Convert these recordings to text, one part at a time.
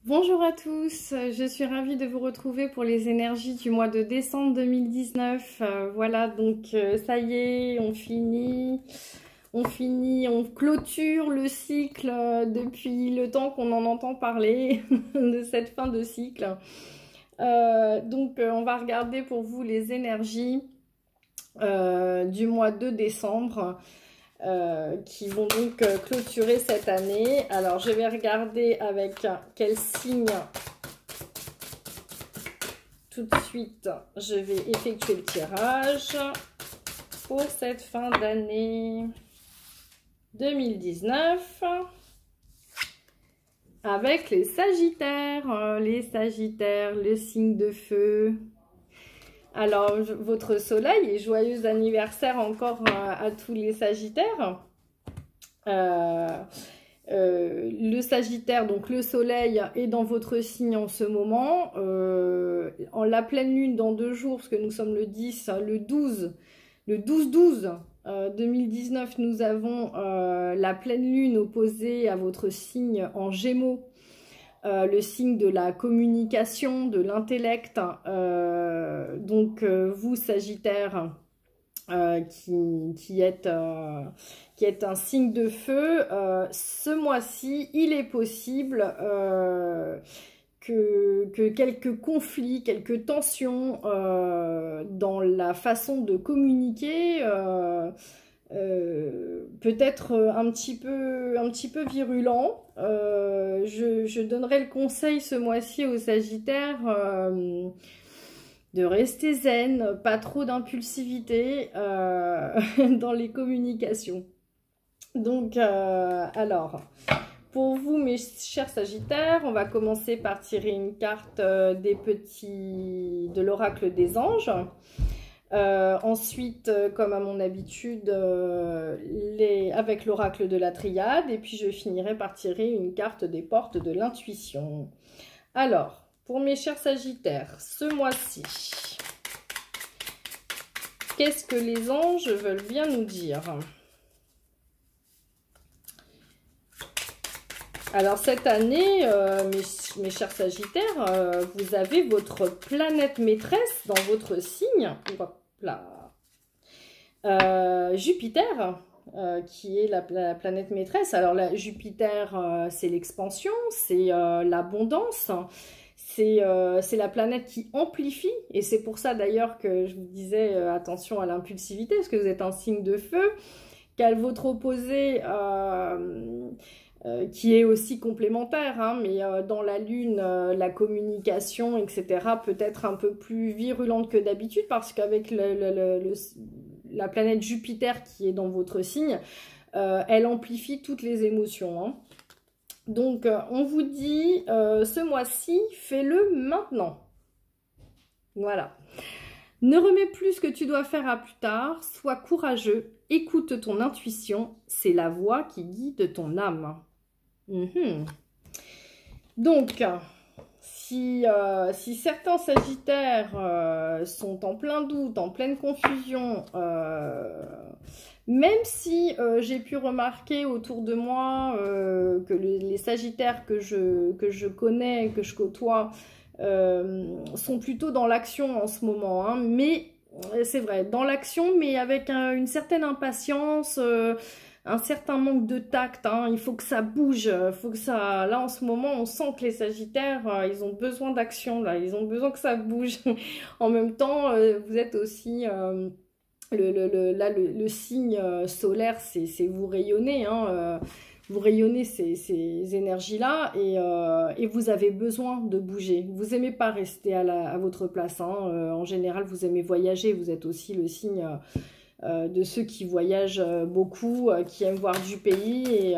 Bonjour à tous, je suis ravie de vous retrouver pour les énergies du mois de décembre 2019. Voilà, donc ça y est, on clôture le cycle depuis le temps qu'on en entend parler de cette fin de cycle. On va regarder pour vous les énergies du mois de décembre. Qui vont donc clôturer cette année. Alors, je vais regarder avec quel signe tout de suite je vais effectuer le tirage pour cette fin d'année 2019 avec les Sagittaires. Les Sagittaires, le signe de feu. Alors, votre soleil et joyeux anniversaire encore à tous les Sagittaires. Le Sagittaire, donc le soleil, est dans votre signe en ce moment. En la pleine lune dans 2 jours, parce que nous sommes le 10, le 12 2019, nous avons la pleine lune opposée à votre signe en Gémeaux. Le signe de la communication, de l'intellect. Vous, Sagittaire, qui êtes un signe de feu, ce mois-ci, il est possible que quelques conflits, quelques tensions dans la façon de communiquer peut-être un petit peu virulent. Je donnerai le conseil ce mois-ci aux Sagittaires de rester zen, pas trop d'impulsivité dans les communications. Donc, alors, pour vous, mes chers Sagittaires, on va commencer par tirer une carte de l'oracle des anges. Ensuite, comme à mon habitude, avec l'oracle de la triade. Et puis, je finirai par tirer une carte des portes de l'intuition. Alors, pour mes chers Sagittaires, ce mois-ci, qu'est-ce que les anges veulent bien nous dire? Alors, cette année, mes chers Sagittaires, vous avez votre planète maîtresse dans votre signe. Jupiter, qui est la planète maîtresse. Alors, Jupiter, c'est l'expansion, c'est l'abondance. C'est la planète qui amplifie, et c'est pour ça d'ailleurs que je vous disais attention à l'impulsivité, parce que vous êtes un signe de feu, qu'à votre opposé, qui est aussi complémentaire, hein, mais dans la lune, la communication, etc., peut être un peu plus virulente que d'habitude, parce qu'avec la planète Jupiter qui est dans votre signe, elle amplifie toutes les émotions, hein. Donc, on vous dit, ce mois-ci, fais-le maintenant. Voilà. Ne remets plus ce que tu dois faire à plus tard. Sois courageux. Écoute ton intuition. C'est la voix qui guide ton âme. Donc, si certains Sagittaires sont en plein doute, en pleine confusion, même si j'ai pu remarquer autour de moi que les Sagittaires que je connais, que je côtoie, sont plutôt dans l'action en ce moment, hein, mais c'est vrai, dans l'action, mais avec une certaine impatience, un certain manque de tact, hein. Il faut que ça bouge, faut que ça... Là, en ce moment, on sent que les Sagittaires, ils ont besoin d'action, là, ils ont besoin que ça bouge. En même temps, vous êtes aussi... le signe solaire, c'est vous rayonnez, hein, vous rayonnez ces énergies-là, et vous avez besoin de bouger. Vous n'aimez pas rester à votre place, hein. En général, vous aimez voyager. Vous êtes aussi le signe de ceux qui voyagent beaucoup, qui aiment voir du pays,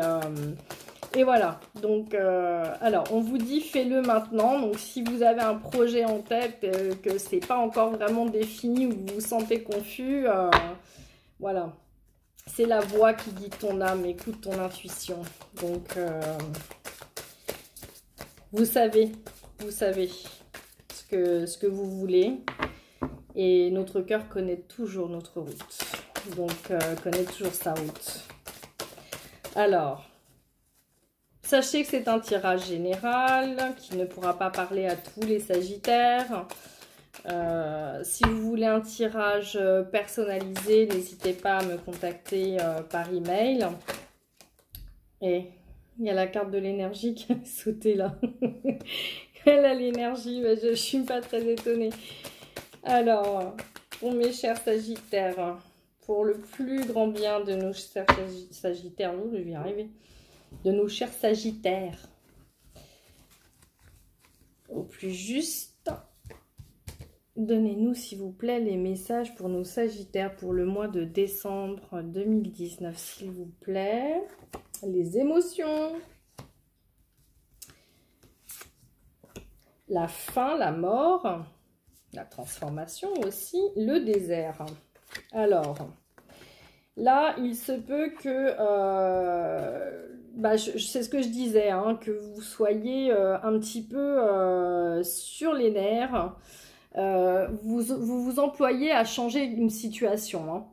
et voilà. Donc, alors, on vous dit fais-le maintenant. Donc, si vous avez un projet en tête, que c'est pas encore vraiment défini, ou vous vous sentez confus, voilà. C'est la voix qui guide ton âme. Écoute ton intuition. Donc, vous savez ce que vous voulez. Et notre cœur connaît toujours notre route. Donc, connaît toujours sa route. Alors... Sachez que c'est un tirage général qui ne pourra pas parler à tous les Sagittaires. Si vous voulez un tirage personnalisé, n'hésitez pas à me contacter par email. Et il y a la carte de l'énergie qui a sauté là. Elle a l'énergie, mais je ne suis pas très étonnée. Alors, pour mes chers Sagittaires, pour le plus grand bien de nos chers Sagittaires, je vais y arriver. De nos chers Sagittaires, au plus juste, donnez-nous s'il vous plaît les messages pour nos Sagittaires pour le mois de décembre 2019, s'il vous plaît. Les émotions, la fin, la mort, la transformation aussi, le désert. Alors, là, il se peut que, c'est ce que je disais, hein, que vous soyez un petit peu sur les nerfs. Vous employez à changer une situation. Hein.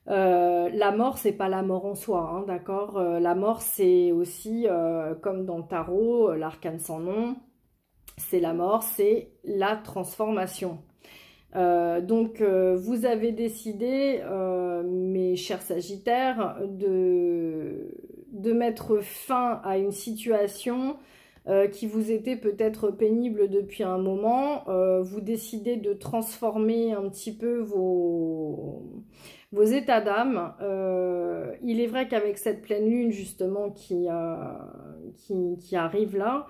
La mort, c'est pas la mort en soi, hein, d'accord. La mort, c'est aussi, comme dans le tarot, l'arcane sans nom, c'est la mort, c'est la transformation. Donc, vous avez décidé, mes chers Sagittaires, de mettre fin à une situation qui vous était peut-être pénible depuis un moment. Vous décidez de transformer un petit peu vos états d'âme. Il est vrai qu'avec cette pleine lune, justement, qui arrive là,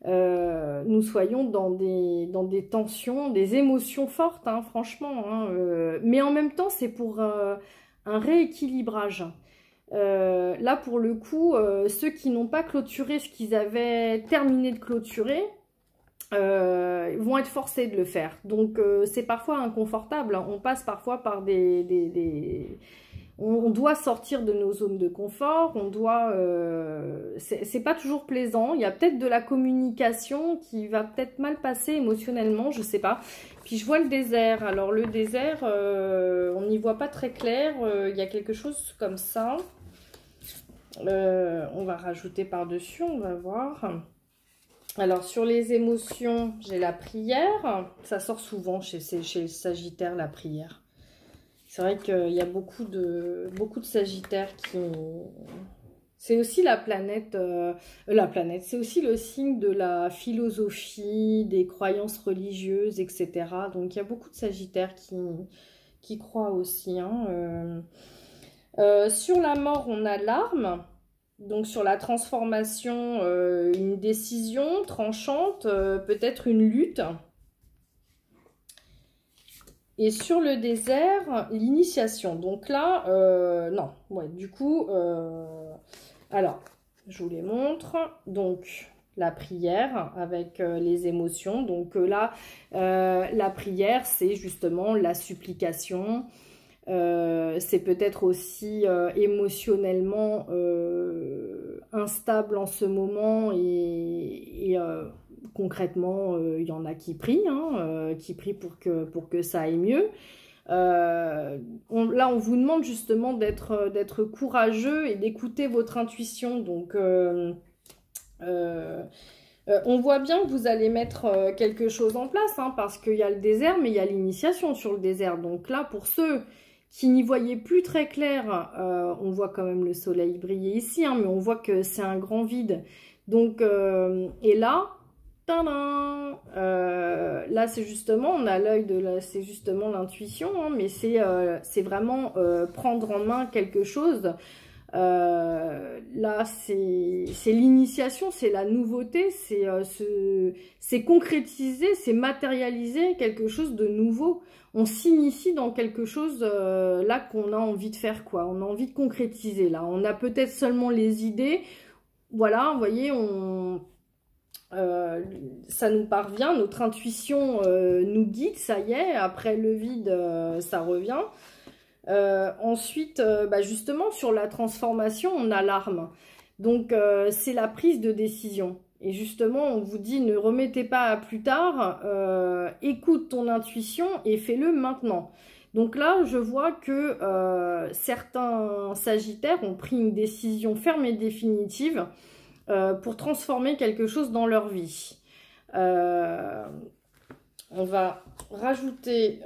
nous soyons dans des tensions, des émotions fortes, hein, franchement. Hein, mais en même temps, c'est pour un rééquilibrage. Là, pour le coup, ceux qui n'ont pas clôturé ce qu'ils avaient terminé de clôturer vont être forcés de le faire. Donc, c'est parfois inconfortable. Hein. On passe parfois par on doit sortir de nos zones de confort, on doit... c'est pas toujours plaisant, il y a peut-être de la communication qui va peut-être mal passer émotionnellement, je sais pas. Puis je vois le désert, alors le désert, on n'y voit pas très clair, il y a quelque chose comme ça. On va rajouter par-dessus, on va voir. Alors sur les émotions, j'ai la prière, ça sort souvent chez le Sagittaire, la prière. C'est vrai qu'il y a beaucoup de Sagittaires qui... C'est aussi la planète, c'est aussi le signe de la philosophie, des croyances religieuses, etc. Donc il y a beaucoup de Sagittaires qui croient aussi. Hein. Sur la mort, on a l'arme. Donc sur la transformation, une décision tranchante, peut-être une lutte. Et sur le désert, l'initiation. Donc là, non. Ouais, du coup, alors, je vous les montre. Donc, la prière avec les émotions. Donc là, la prière, c'est justement la supplication. C'est peut-être aussi émotionnellement instable en ce moment et concrètement, il y en a qui prient, hein, pour que ça aille mieux. Là, on vous demande justement d'être courageux et d'écouter votre intuition. Donc, on voit bien que vous allez mettre quelque chose en place, hein, parce qu'il y a le désert, mais il y a l'initiation sur le désert. Donc là, pour ceux qui n'y voyaient plus très clair, on voit quand même le soleil briller ici, hein, mais on voit que c'est un grand vide. Donc, et là... là c'est justement, on a l'œil c'est justement l'intuition, hein, mais c'est vraiment prendre en main quelque chose. Là c'est l'initiation, c'est la nouveauté, c'est concrétiser, c'est matérialiser quelque chose de nouveau. On s'initie dans quelque chose là qu'on a envie de faire, quoi. On a envie de concrétiser là. On a peut-être seulement les idées, voilà, vous voyez, ça nous parvient, notre intuition nous guide, ça y est, après le vide, ça revient. Ensuite, justement, sur la transformation, on a l'arme. Donc, c'est la prise de décision. Et justement, on vous dit, ne remettez pas à plus tard, écoute ton intuition et fais-le maintenant. Donc là, je vois que certains Sagittaires ont pris une décision ferme et définitive. pour transformer quelque chose dans leur vie. On va rajouter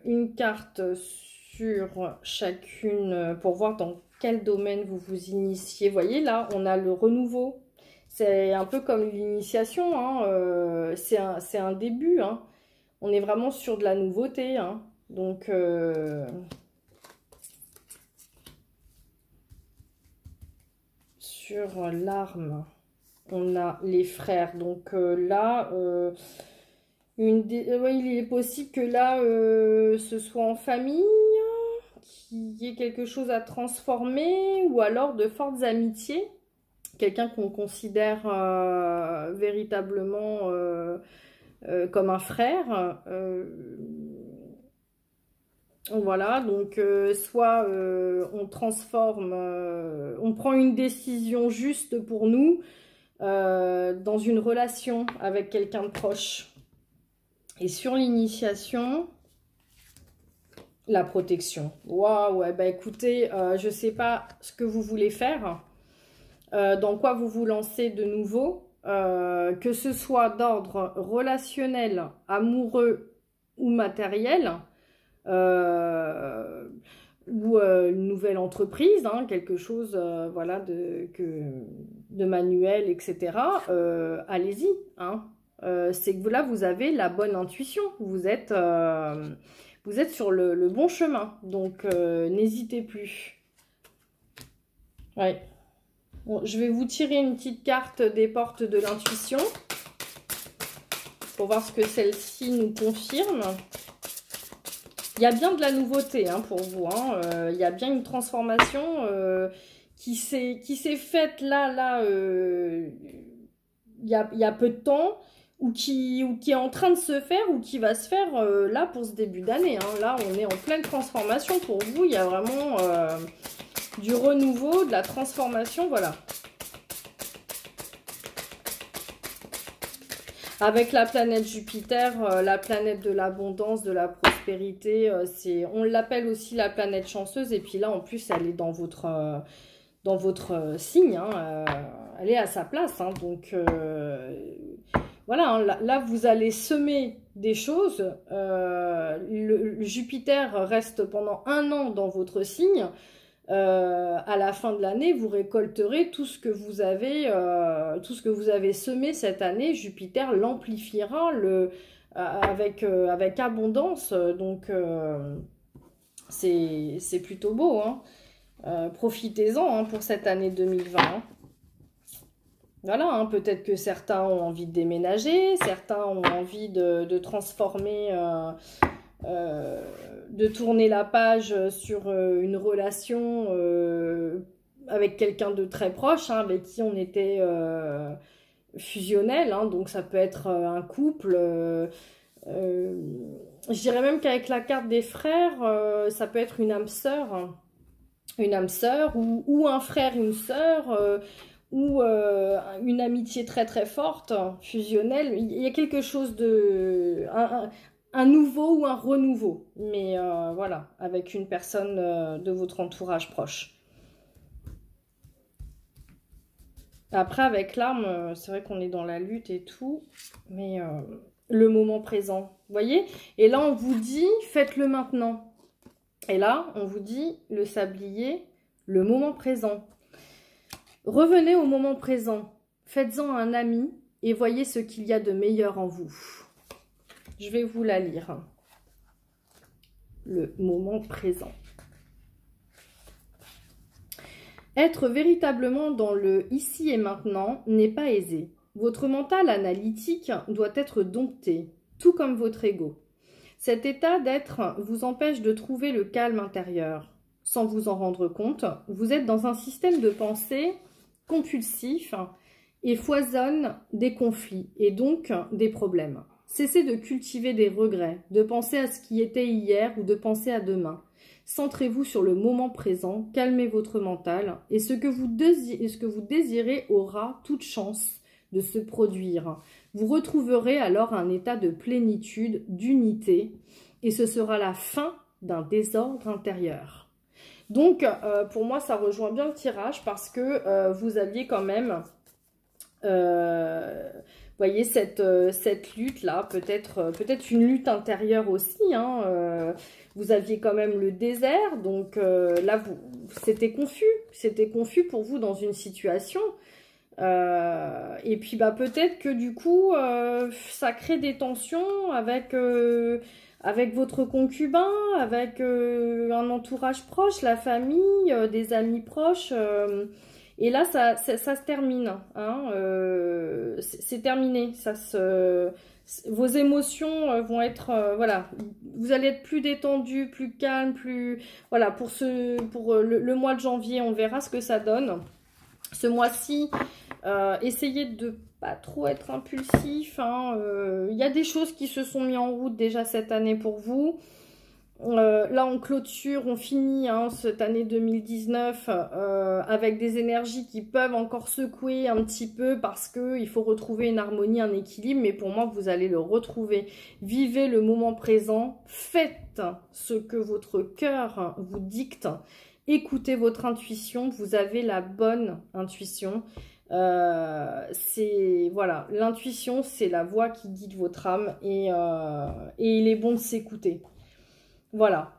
une carte sur chacune pour voir dans quel domaine vous vous initiez. Vous voyez, là, on a le renouveau. C'est un peu comme l'initiation, hein, c'est un début. Hein. On est vraiment sur de la nouveauté. Hein. Donc, sur l'arme, on a les frères. Donc là... il est possible que là, ce soit en famille, qu'il y ait quelque chose à transformer, ou alors de fortes amitiés. Quelqu'un qu'on considère véritablement comme un frère. Voilà, donc soit on transforme, on prend une décision juste pour nous dans une relation avec quelqu'un de proche. Et sur l'initiation, la protection. Waouh, ouais, bah écoutez, je ne sais pas ce que vous voulez faire, dans quoi vous vous lancez de nouveau, que ce soit d'ordre relationnel, amoureux ou matériel, ou une nouvelle entreprise, hein, quelque chose voilà, de manuel, etc. Allez-y, hein. C'est que là, vous avez la bonne intuition. Vous êtes sur le bon chemin. Donc, n'hésitez plus. Ouais. Bon, je vais vous tirer une petite carte des portes de l'intuition pour voir ce que celle-ci nous confirme. Il y a bien de la nouveauté hein, pour vous. Hein. Il y a bien une transformation qui s'est faite là il y a peu de temps. Ou qui est en train de se faire, ou qui va se faire là pour ce début d'année. Hein. Là, on est en pleine transformation pour vous. Il y a vraiment du renouveau, de la transformation, voilà. Avec la planète Jupiter, la planète de l'abondance, de la prospérité, on l'appelle aussi la planète chanceuse. Et puis là, en plus, elle est dans votre signe. Hein. Elle est à sa place. Hein. Donc... voilà, hein, là, vous allez semer des choses. Le Jupiter reste pendant 1 an dans votre signe. À la fin de l'année, vous récolterez tout ce que vous avez semé cette année. Jupiter l'amplifiera avec abondance. Donc, c'est plutôt beau. Hein. Profitez-en hein, pour cette année 2020. Hein. Voilà, hein, peut-être que certains ont envie de déménager, certains ont envie de transformer, de tourner la page sur une relation avec quelqu'un de très proche, hein, avec qui on était fusionnel, hein, donc ça peut être un couple. Je dirais même qu'avec la carte des frères, ça peut être une âme sœur ou un frère, une sœur. Ou une amitié très très forte, fusionnelle. Il y a quelque chose de... un nouveau ou un renouveau. Mais voilà, avec une personne de votre entourage proche. Après, avec l'arme, c'est vrai qu'on est dans la lutte et tout. Mais le moment présent, vous voyez? Et là, on vous dit, faites-le maintenant. Et là, on vous dit, le sablier, le moment présent. Revenez au moment présent, faites-en un ami et voyez ce qu'il y a de meilleur en vous. Je vais vous la lire. Le moment présent. Être véritablement dans le ici et maintenant n'est pas aisé. Votre mental analytique doit être dompté, tout comme votre ego. Cet état d'être vous empêche de trouver le calme intérieur. Sans vous en rendre compte, vous êtes dans un système de pensée compulsif et foisonne des conflits et donc des problèmes. Cessez de cultiver des regrets, de penser à ce qui était hier ou de penser à demain. Centrez-vous sur le moment présent, calmez votre mental et ce que vous désirez aura toute chance de se produire. Vous retrouverez alors un état de plénitude, d'unité et ce sera la fin d'un désordre intérieur. Donc, pour moi, ça rejoint bien le tirage parce que vous aviez quand même Voyez cette lutte-là, peut-être une lutte intérieure aussi, hein, vous aviez quand même le désert, donc là, c'était confus pour vous dans une situation. Et puis, bah, peut-être que du coup, ça crée des tensions avec votre concubin, avec un entourage proche, la famille, des amis proches. Et là, ça se termine. Hein, c'est terminé. Vos émotions vont être... voilà, vous allez être plus détendu, plus calme, plus... Voilà, pour le mois de janvier, on verra ce que ça donne. Ce mois-ci, essayez de pas trop être impulsif. Hein, y a des choses qui se sont mises en route déjà cette année pour vous. Là, on clôture, on finit hein, cette année 2019 avec des énergies qui peuvent encore secouer un petit peu parce qu'il faut retrouver une harmonie, un équilibre. Mais pour moi, vous allez le retrouver. Vivez le moment présent. Faites ce que votre cœur vous dicte. Écoutez votre intuition. Vous avez la bonne intuition. Voilà, l'intuition, c'est la voix qui guide votre âme et il est bon de s'écouter. Voilà.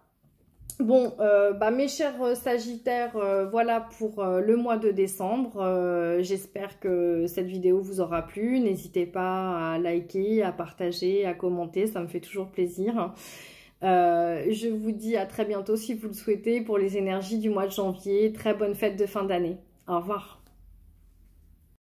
Bon, bah, mes chers Sagittaires, voilà pour le mois de décembre. J'espère que cette vidéo vous aura plu. N'hésitez pas à liker, à partager, à commenter. Ça me fait toujours plaisir. Je vous dis à très bientôt si vous le souhaitez pour les énergies du mois de janvier. Très bonne fête de fin d'année. Au revoir.